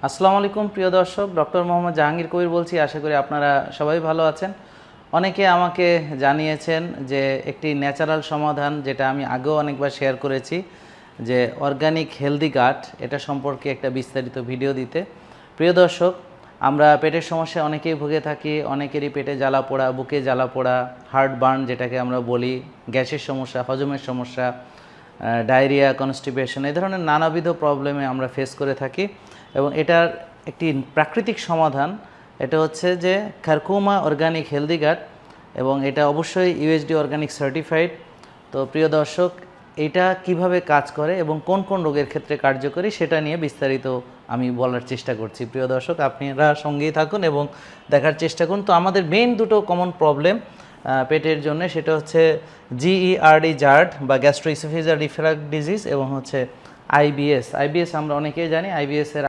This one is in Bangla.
আসসালামু আলাইকুম প্রিয় দর্শক, ডক্টর মোহাম্মদ জাহাঙ্গীর কবির বলছি। আশা করি আপনারা সবাই ভালো আছেন। অনেকে আমাকে জানিয়েছেন যে একটি ন্যাচারাল সমাধান, যেটা আমি আগেও অনেকবার শেয়ার করেছি, যে অর্গানিক হেলদি গাট, এটা সম্পর্কে একটা বিস্তারিত ভিডিও দিতে। প্রিয় দর্শক, আমরা পেটের সমস্যায় অনেকেই ভুগে থাকি। অনেকেরই পেটে জ্বালা পোড়া, বুকে জ্বালা পোড়া, হার্ট বার্ন যেটাকে আমরা বলি, গ্যাসের সমস্যা, হজমের সমস্যা, ডায়রিয়া, কনস্টিপেশন, এই ধরনের নানাবিধ প্রবলেমে আমরা ফেস করে থাকি। এবং এটার একটি প্রাকৃতিক সমাধান, এটা হচ্ছে যে কারকুমা অর্গানিক হেলদি গাট, এবং এটা অবশ্যই ইউএসডি অর্গানিক সার্টিফাইড। তো প্রিয় দর্শক, এটা কিভাবে কাজ করে এবং কোন কোন রোগের ক্ষেত্রে কার্যকরী, সেটা নিয়ে বিস্তারিত আমি বলার চেষ্টা করছি। প্রিয় দর্শক, আপনারা সঙ্গেই থাকুন এবং দেখার চেষ্টা করুন। তো আমাদের মেইন দুটো কমন প্রবলেম পেটের জন্য, সেটা হচ্ছে জিইআরডি, জার্ড বা গ্যাস্ট্রোইসোফেজিয়াল রিফ্লাক্স ডিজিজ, এবং হচ্ছে আইবিএস। আমরা অনেকেই জানি আইবিএস এর